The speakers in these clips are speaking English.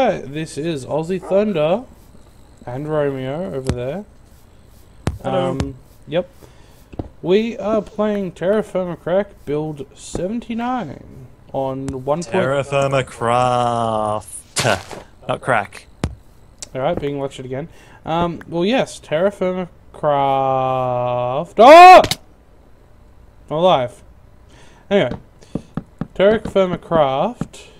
Alright, this is Aussie Thunder and Romeo over there. Hello. Yep. We are playing Terrafirmacraft Build 79 on 1. Terrafirmacraft. Not crack. Alright, being lectured again. Well, yes, Terrafirmacraft. Oh! I'm alive. Anyway, Terrafirmacraft.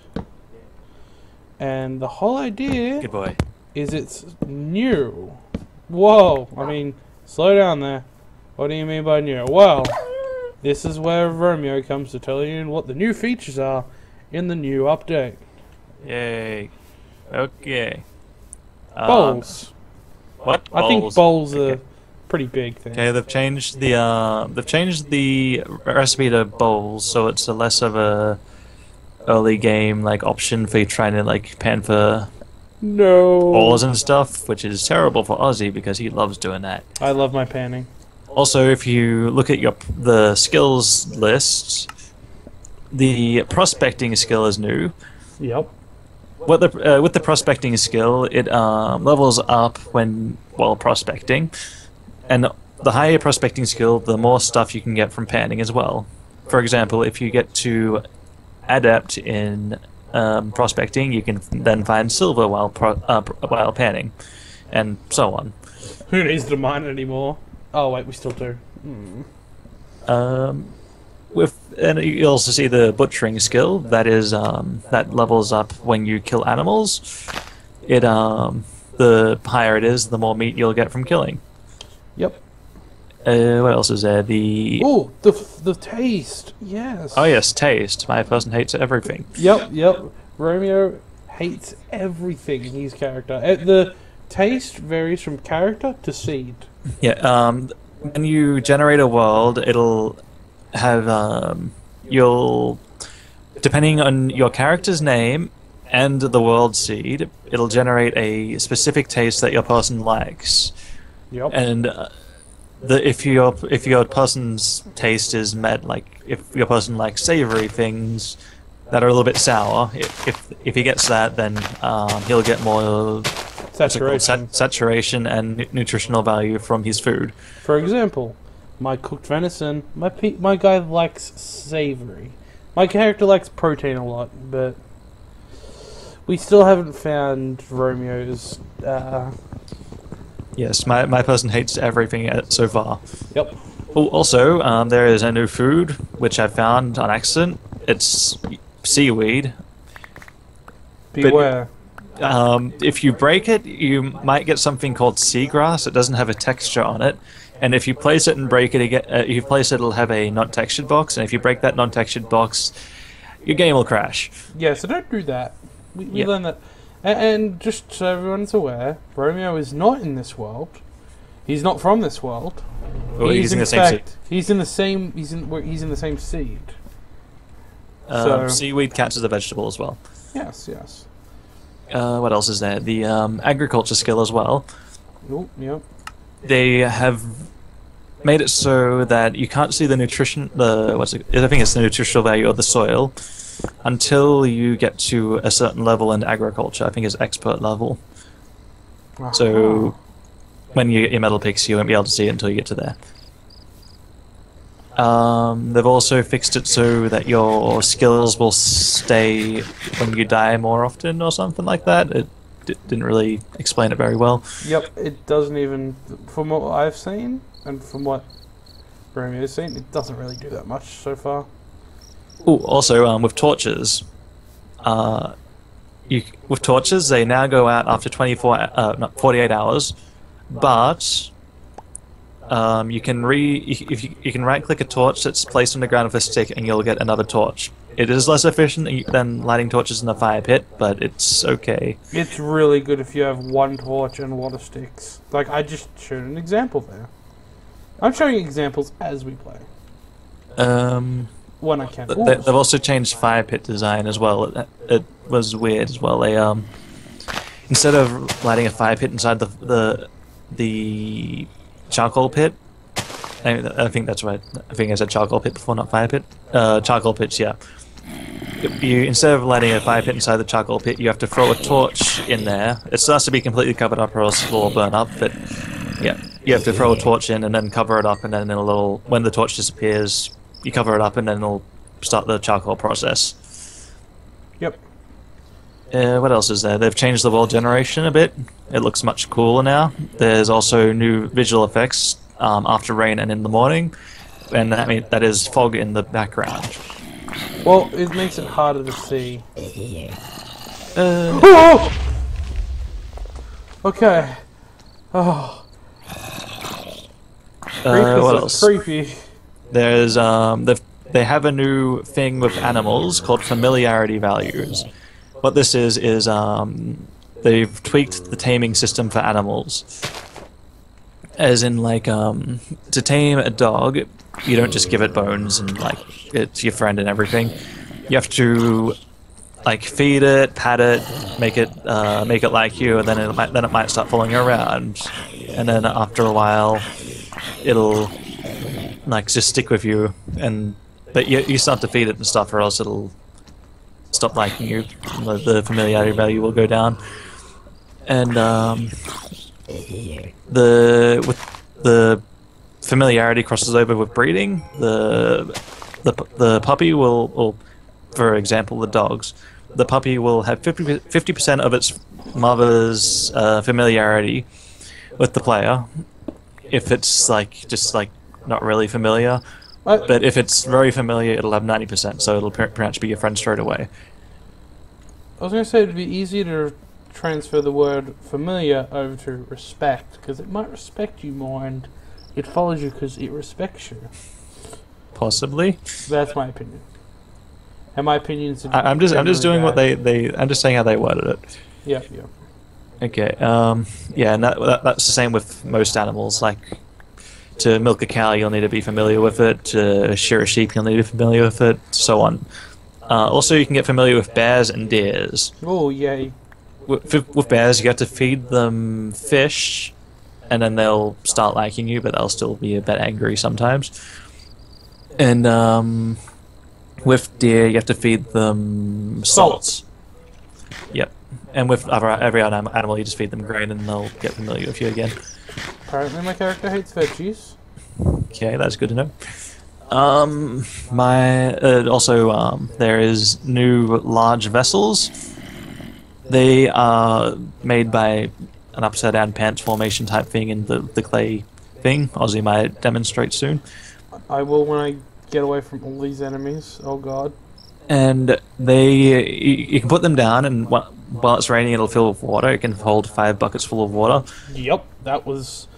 And the whole idea Good boy. is it's new. Whoa, I mean, slow down there. What do you mean by new? Well, this is where Romeo comes to tell you what the new features are in the new update. Yay. Okay. Bowls. What? I think bowls are a pretty big thing. Okay, they've changed the recipe to bowls, so it's a less of a early game like option for you trying to like pan for balls and stuff, which is terrible for Ozzy because he loves doing that. I love my panning. Also, if you look at the skills list, the prospecting skill is new. Yep. With the prospecting skill, it levels up while prospecting, and the higher your prospecting skill, the more stuff you can get from panning as well. For example, if you get to adept in prospecting, you can then find silver while panning, and so on. Who needs to mine anymore? Oh wait, we still do. And you also see the butchering skill that levels up when you kill animals. The higher it is, the more meat you'll get from killing. Yep. What else is there? Oh, the taste. Yes. Oh yes, taste. My person hates everything. Yep. Romeo hates everything. His character. The taste varies from character to seed. Yeah. When you generate a world, it'll have depending on your character's name and the world seed, it'll generate a specific taste that your person likes. Yep. And if your person's taste is met, like if your person likes savory things that are a little bit sour, if he gets that, then he'll get more saturation and nutritional value from his food. For example, my cooked venison, my guy likes savory. My character likes protein a lot, but we still haven't found Romeo's. Yes, my person hates everything so far. Yep. Oh, also, there is a new food which I found on accident. It's seaweed. Beware. But, if you break it, you might get something called seagrass. It doesn't have a texture on it, and if you place it and break it again, it'll have a non-textured box. And if you break that non-textured box, your game will crash. Yeah, so don't do that. We learned that. And just so everyone's aware, Romeo is not in this world. He's not from this world. Oh, he's in the same seed. He's in the same seed. So, seaweed counts as a vegetable as well. Yes. What else is there? The agriculture skill as well. Oh, yep. They have made it so that you can't see the nutrition. I think it's the nutritional value of the soil until you get to a certain level in agriculture. I think it's expert level. So when you get your metal picks, you won't be able to see it until you get to there. They've also fixed it so that your skills will stay when you die more often or something like that. It didn't really explain it very well. Yep, it doesn't even, from what I've seen and from what Romeo's seen, it doesn't really do that much so far. Oh, also with torches, with torches they now go out after 48 hours, but you can right-click a torch that's placed on the ground with a stick, and you'll get another torch. It is less efficient than lighting torches in a fire pit, but it's okay. It's really good if you have one torch and a lot of sticks. Like I just showed an example there. I'm showing examples as we play. When I can. They've also changed fire pit design as well. It was weird as well. They instead of lighting a fire pit inside the charcoal pit, I think that's right. I think I said charcoal pit before, not fire pit. Charcoal pits, yeah. You instead of lighting a fire pit inside the charcoal pit, you have to throw a torch in there. It starts to be completely covered up, or else it will burn up. But yeah, you have to throw a torch in and then cover it up, and then when the torch disappears, you cover it up, and then it'll start the charcoal process. Yep. What else is there? They've changed the world generation a bit. It looks much cooler now. There's also new visual effects after rain and in the morning, and that is fog in the background. Well, it makes it harder to see. Oh! Okay. Oh. What else? Creepy. There's they have a new thing with animals called familiarity values. What this is they've tweaked the taming system for animals. As in, like, to tame a dog, you don't just give it bones and, like, it's your friend and everything. You have to, like, feed it, pat it, make it like you, and then it might start following you around. And then after a while, it'll, like, just stick with you. But you start to feed it and stuff, or else it'll stop liking you. The familiarity value will go down. And the familiarity crosses over with breeding. The puppy will, for example, the dogs. The puppy will have 50% of its mother's familiarity with the player. If it's just not really familiar, but if it's very familiar, it'll have 90%. So it'll pretty much be your friend straight away. I was going to say it'd be easier to transfer the word familiar over to respect, because it might respect you more and it follows you because it respects you. Possibly. That's my opinion. And my opinions. I'm just doing what I'm just saying how they worded it. Yeah. Okay. Yeah, and that's the same with most animals. Like, to milk a cow, you'll need to be familiar with it. To shear a sheep, you'll need to be familiar with it. So on. Also, you can get familiar with bears and deers. Oh, yay. With bears, you have to feed them fish, and then they'll start liking you, but they'll still be a bit angry sometimes. And with deer, you have to feed them salt. Yep. And with every other animal, you just feed them grain, and they'll get familiar with you again. Apparently, my character hates veggies. Okay, that's good to know. There is new large vessels. They are made by an upside down pants formation type thing in the clay thing. Ozzy might demonstrate soon. I will when I get away from all these enemies. Oh god. And you can put them down, and while it's raining, it'll fill with water. It can hold 5 buckets full of water. Yep, that was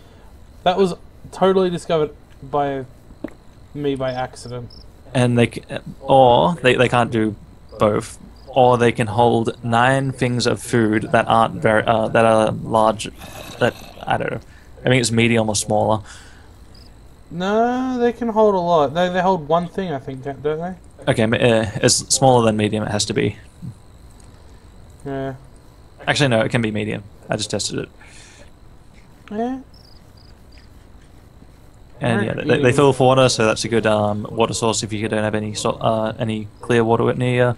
totally discovered by me by accident. And they can't do both, or they can hold 9 things of food that aren't that are large. That I don't know. I think it's medium or smaller. No, they can hold a lot. They hold one thing, I think, don't they? Okay, it's smaller than medium. It has to be. Yeah. Actually, no, it can be medium. I just tested it. Yeah. And yeah, they fill with water, so that's a good water source if you don't have any clear water near you.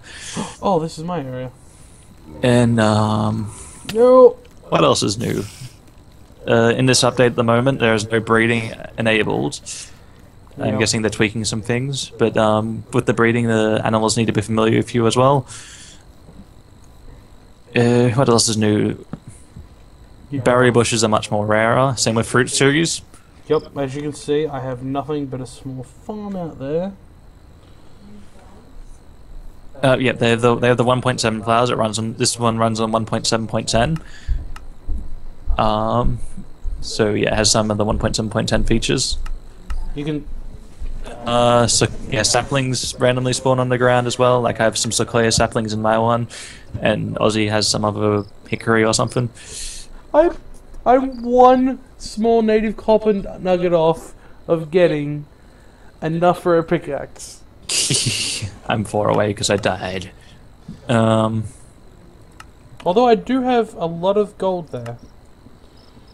Oh, this is my area. And no. What else is new? In this update at the moment, there is no breeding enabled. I'm guessing they're tweaking some things, but with the breeding, the animals need to be familiar with you as well. What else is new? Yeah. Berry bushes are much more rarer. Same with fruit trees. Yep, as you can see, I have nothing but a small farm out there. Yeah, they have the 1.7 flowers. This one runs on 1.7.10. So yeah, it has some of the 1.7.10 features. You can. So yeah, saplings randomly spawn on the ground as well. Like I have some sequoia saplings in my one, and Ozzy has some other hickory or something. I'm one small native copper nugget off of getting enough for a pickaxe. I'm 4 away because I died. Although I do have a lot of gold there.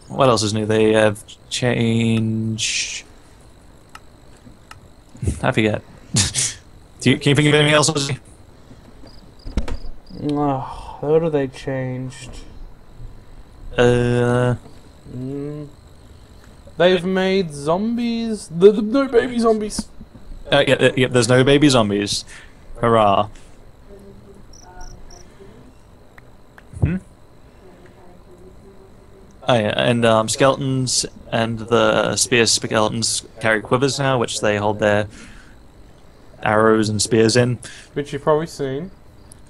What else is new? They have changed. I forget. Can you think of anything else? Oh, what have they changed? They've made zombies. No baby zombies. Yeah, there's no baby zombies. Hurrah. Oh yeah, and skeletons and the spear skeletons carry quivers now, which they hold their arrows and spears in. Which you've probably seen,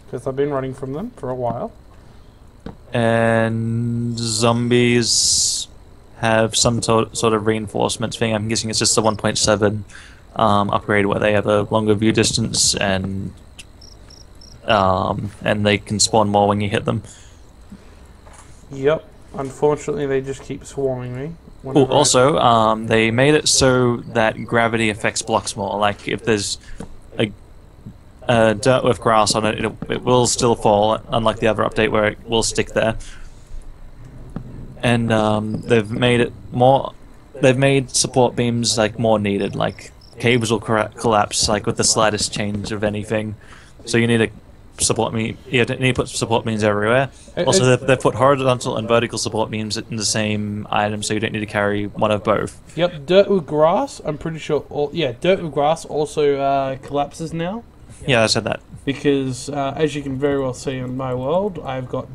because I've been running from them for a while. And zombies have some sort of reinforcements thing. I'm guessing it's just the 1.7 upgrade where they have a longer view distance and they can spawn more when you hit them. Yep. Unfortunately, they just keep swarming me. Oh, also, they made it so that gravity affects blocks more. Like, if there's a dirt with grass on it, it will still fall, unlike the other update where it will stick there. And they've made it more. They've made support beams like more needed. Like, caves will collapse like with the slightest change of anything. So you need a support beam. You need to put support beams everywhere. Also, they've put horizontal and vertical support beams in the same item, so you don't need to carry one of both. Yep, dirt with grass. I'm pretty sure. Dirt with grass also collapses now. Yeah, I said that. Because as you can very well see in my world, I've got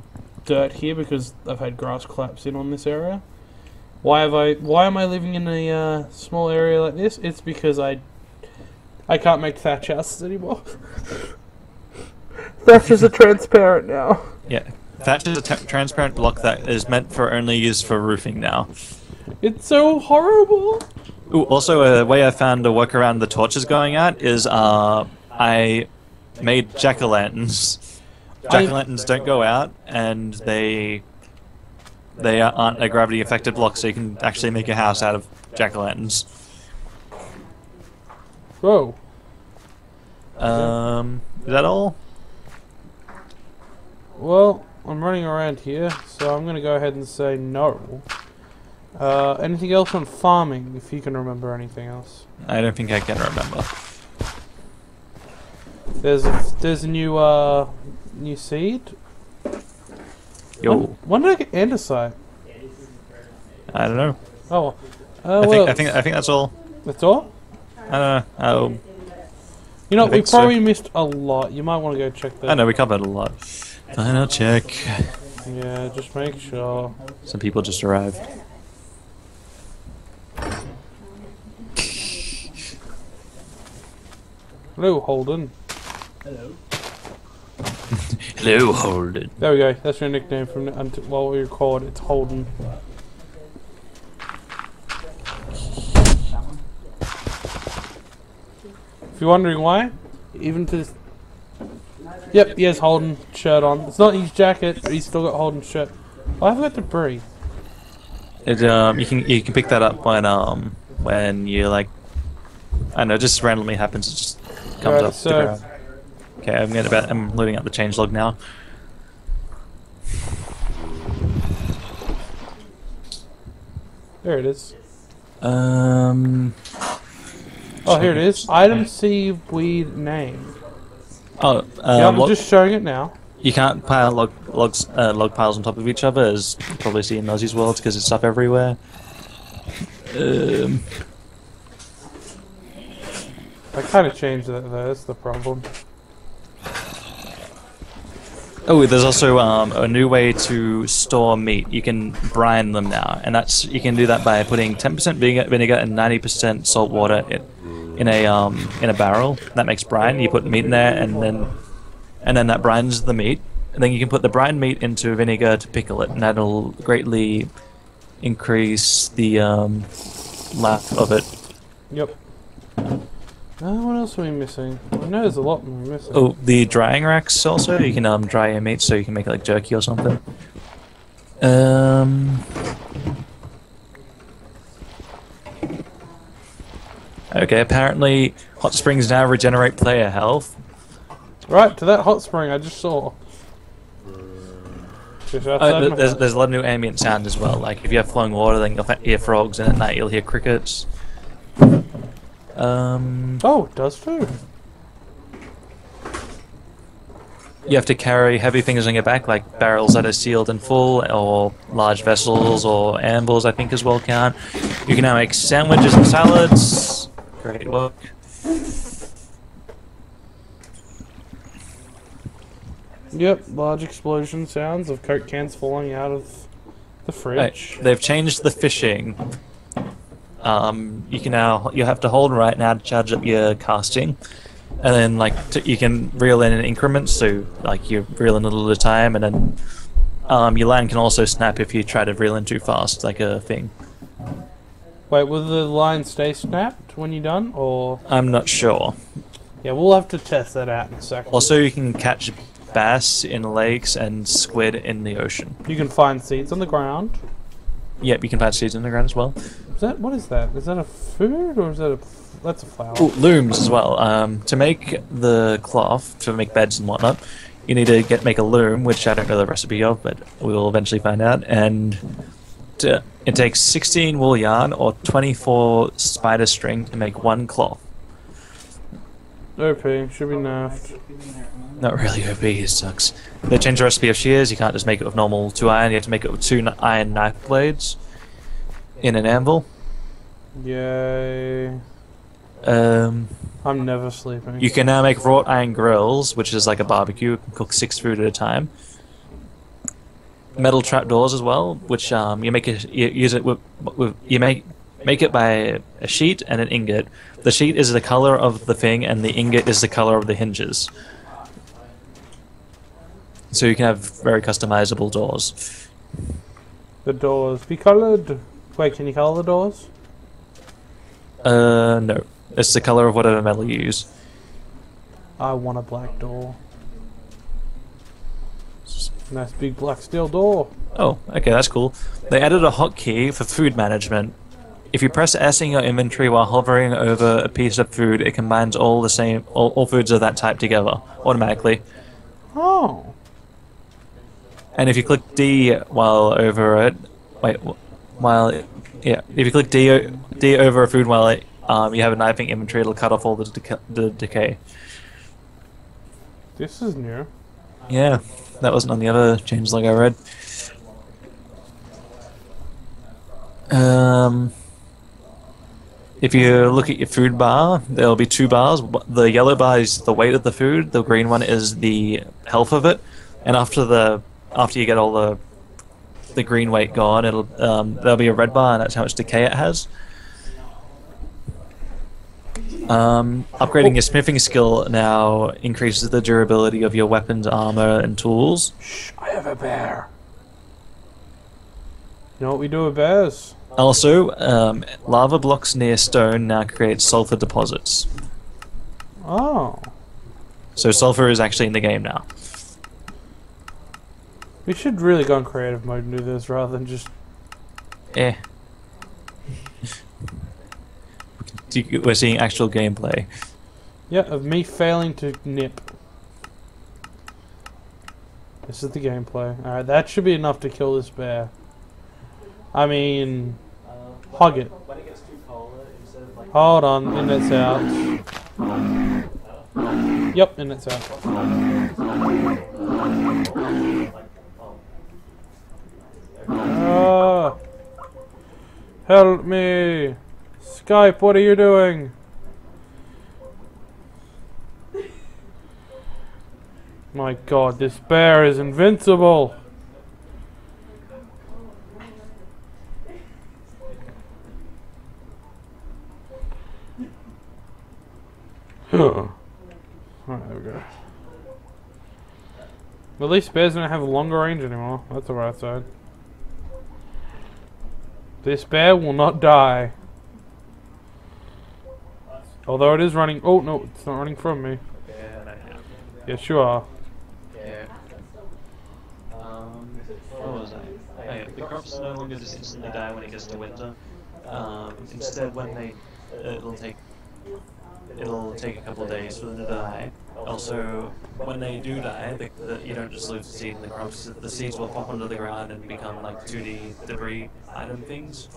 dirt here because I've had grass collapse in on this area. Why am I living in a small area like this? It's because I can't make thatch houses anymore. Thatches are transparent now. Yeah, thatch is a transparent block that is meant for only use for roofing now. It's so horrible. Ooh, also, a way I found to work around the torches going out is I made jack-o'-lanterns. Jack-o'-lanterns don't go out, and they aren't a gravity-affected block, so you can actually make a house out of jack-o'-lanterns. Whoa. Is that all? Well, I'm running around here, so I'm going to go ahead and say no. Anything else on farming, if you can remember anything else? I don't think I can remember. There's a new seed. Yo. When did I get andesite? I don't know. Oh, I think that's all. That's all? I don't know. You know, we probably missed a lot. You might want to go check that. I know we covered a lot. Fine, I'll check. Yeah, just make sure. Some people just arrived. Hello, Holden. Hello. Hello, Holden. There we go. That's your nickname from while we record. It's Holden. If you're wondering why, even to this... Yep, he has Holden shirt on. It's not his jacket, but he's still got Holden's shirt. Oh, I forgot to breathe. You can pick that up when you like, I don't know, just randomly happens. It just comes Right, up. so Okay, I'm loading up the changelog now. there it is. Oh, here it is. Item C weed name. Oh, Yeah, I'm just showing it now. you can't pile log piles on top of each other, as you probably see in Ozzy's worlds, because it's stuff everywhere. I kind of changed that though. That's the problem. Oh, there's also a new way to store meat. You can brine them now, and you can do that by putting 10% vinegar and 90% salt water in a barrel. That makes brine. You put meat in there, and then that brines the meat. And then you can put the brined meat into vinegar to pickle it, and that'll greatly increase the life of it. Yep. What else are we missing? I know there's a lot we're missing. Oh, the drying racks also. You can dry your meat so you can make like jerky or something. Okay, apparently hot springs now regenerate player health. Right, to that hot spring I just saw. Just outside my house. There's a lot of new ambient sound as well. Like if you have flowing water, then you'll hear frogs, and at night you'll hear crickets. Oh, it does too. You have to carry heavy things on your back, like barrels that are sealed and full, or large vessels, or ambles, I think as well count. You can now make sandwiches and salads. Great work. Yep, large explosion sounds of Coke cans falling out of the fridge. They've changed the fishing. You have to hold right now to charge up your casting, and then you can reel in increments. So like you reel in a little at a time, and then your line can also snap if you try to reel in too fast, like a thing. Wait, will the line stay snapped when you're done, or? I'm not sure. Yeah, we'll have to test that out in a second. Also, you can catch bass in lakes and squid in the ocean. You can find seeds on the ground. Yep, you can find seeds in the ground as well. What is that? Is that a food or is that that's a flower? Ooh, looms as well. To make the cloth, to make beds and whatnot, you need to make a loom, which I don't know the recipe of, but we will eventually find out. And it takes 16 wool yarn or 24 spider string to make one cloth. OP, should be nerfed. Not really OP, it sucks. They changed the recipe of shears. You can't just make it with normal 2 iron, you have to make it with 2 iron knife blades in an anvil. Yay. I'm never sleeping. You can now make wrought iron grills, which is like a barbecue. You can cook 6 food at a time. Metal trapdoors as well, which you use it with you make it by a sheet and an ingot. The sheet is the color of the thing, and the ingot is the color of the hinges. So you can have very customizable doors. The doors be colored. Wait, can you color the doors? No. It's the color of whatever metal you use. I want a black door. Nice big black steel door. Oh, okay, that's cool. They added a hotkey for food management. If you press S in your inventory while hovering over a piece of food, it combines all foods of that type together automatically. Oh. And if you click D while over it, if you click D over a food while you have a knifing inventory, it'll cut off all the decay. This is new. Yeah, that wasn't on the other changelog I read. If you look at your food bar, there'll be 2 bars. The yellow bar is the weight of the food. The green one is the health of it. And after you get all the green weight gone, there'll be a red bar, and that's how much decay it has. Upgrading your smithing skill now increases the durability of your weapons, armor, and tools. Shh, I have a bear. You know what we do with bears? Also, lava blocks near stone now create sulfur deposits. Oh. So sulfur is actually in the game now. We should really go in creative mode and do this rather than just... Eh. We're seeing actual gameplay. Yeah, of me failing to nip. This is the gameplay. Alright, that should be enough to kill this bear. I mean... hug it. Hold on, internet's out. Yep, internet's out. Help me! Skype, what are you doing? My god, this bear is invincible! Alright, there we go. At least bears don't have a longer range anymore. That's the right side. This bear will not die. Although it is running... Oh, no, it's not running from me. Yes, you are. Yeah. What was I? Oh, yeah. The crops no longer just instantly die when it gets to winter. Instead, when it'll take a couple of days for them to die. Also, when they do die, you don't just lose the seed in the crops. The seeds will pop under the ground and become like 2D debris item things.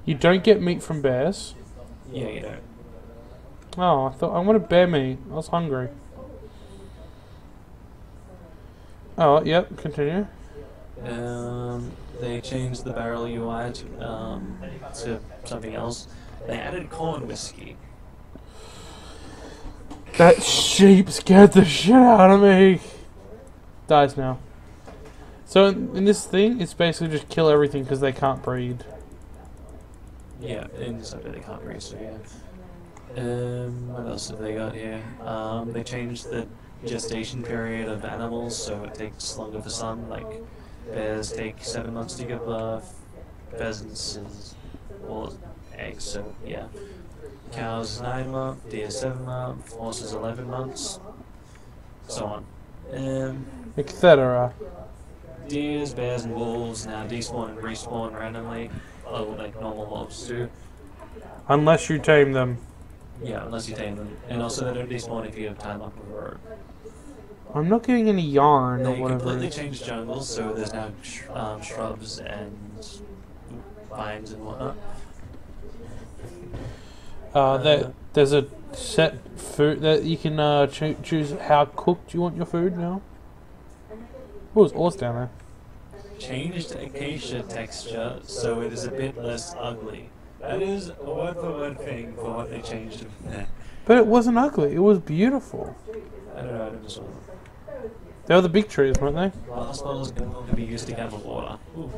You don't get meat from bears? Yeah, you don't. Oh, I wanted bear meat. I was hungry. Oh, yep, continue. They changed the barrel UI to something else. They added corn whiskey. That sheep scared the shit out of me. Dies now. So in this thing, it's basically just kill everything because they can't breed. Yeah, in this update they can't breed, so yeah. What else have they got here? They changed the gestation period of animals, so it takes longer for some. Like bears take 7 months to give birth, pheasants is or eggs, so yeah. Cows 9 months, deer 7 months, horses 11 months, so on. Etc. Deers, bears, and wolves now despawn and respawn randomly, like normal mobs do. Unless you tame them. Yeah, unless you tame them. And also they don't despawn if you have time up with a road. I'm not getting any yarn or They whatever. completely changed jungles, so there's now shrubs and vines and whatnot. There's a set food that you can choose how cooked you want your food now. Oh, there's ores down there. Changed acacia texture, so it is a bit less ugly. That is a word-for-word thing for what they changed there. But it wasn't ugly. It was beautiful. I don't know, I never saw them. They were the big trees, weren't they? Last bowls can only be used to gather water. Ooh.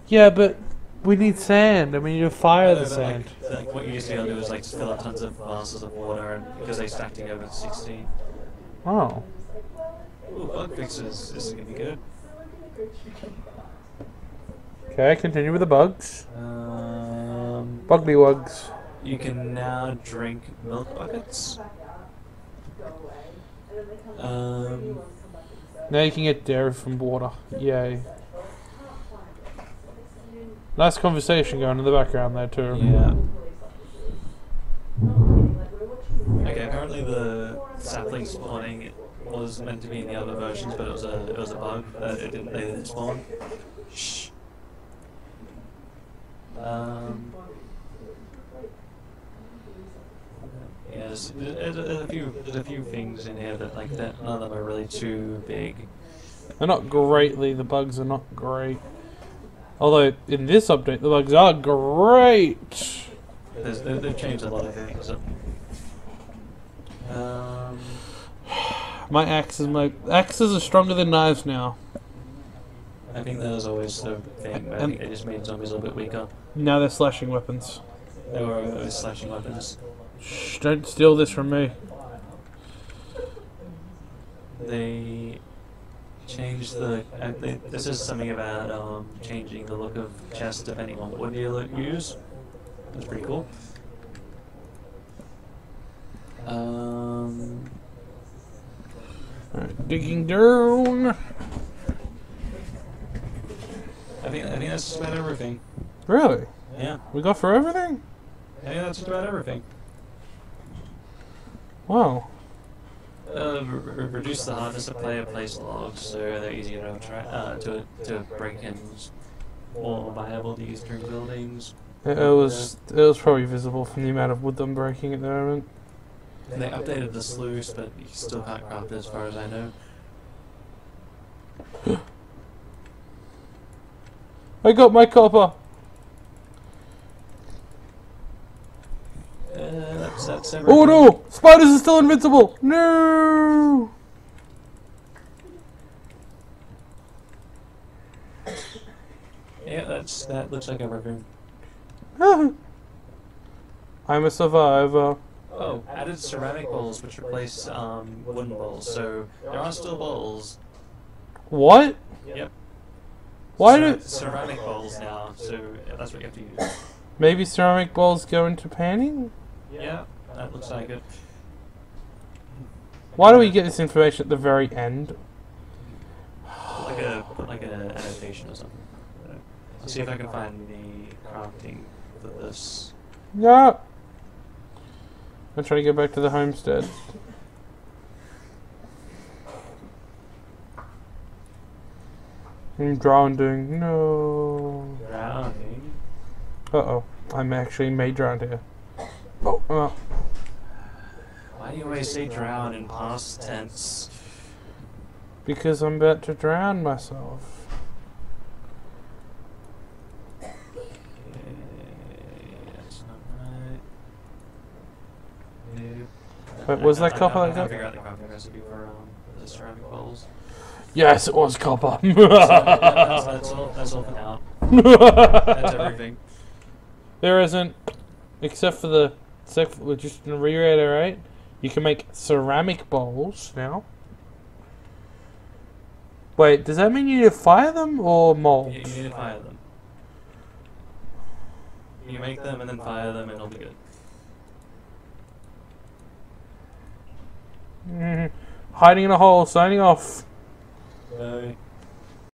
Yeah, but we need sand, and we need to fire the sand. Like what you used to be able to do is like fill up tons of vases of water, and because they stack together with 16. Oh. Ooh, bug fixes. This is gonna be good. Okay, continue with the bugs. Bugly wugs. You can now drink milk buckets. Now you can get dairy from water. Yay. Nice conversation going in the background there too. Yeah. Okay, apparently the sapling spawning was meant to be in the other versions, but it was a bug that they didn't spawn. Shh. Yes, there's a few things in here that none of them are really too big. They're not greatly. The bugs are not great. Although in this update, the bugs are great. They've changed a lot of things. My axes are stronger than knives now. I think that was always the thing, but I think they just made zombies a little bit weaker. Now they're slashing weapons. They were always slashing weapons. Shh, don't steal this from me. They changed the... this is something about changing the look of chests depending on what wood you use. That's pretty cool. Alright, digging down. I think that's just about everything. Really? Yeah. We got for everything? I think that's just about everything. Wow. Reduce the hardness of player place logs so they're easier to break and more viable to use during buildings. It was probably visible from the amount of wood I'm breaking at the moment. And they updated the sluice, but you still can't craft it as far as I know. I got my copper. That's everything. Oh no! Spiders are still invincible! No! Yeah, that looks like everything. I'm a survivor. Oh, added ceramic bowls which replace wooden bowls, so there are still bowls. What? Yep. Why do ceramic bowls now? So that's what you have to use. maybe ceramic bowls go into panning? Yeah, that looks like it. Why do we get this information at the very end? Like an annotation or something. I'll see if I can find the crafting for this. No. I'm trying to get back to the homestead. I'm drowning. No. Drowning? Uh-oh. I'm actually made drowned here. Oh, I'm out. Why do you always say drown in past tense? Because I'm about to drown myself. But was that copper? I can't figure out the crafting recipe for the ceramic bowls. Yes, it was copper. That's all for now. That's everything. There isn't, except for the, just to reiterate, you can make ceramic bowls now. Wait, does that mean you need to fire them or mold? You need to fire them. You make them and then fire them and it'll be good. Hiding in a hole, signing off. Bye.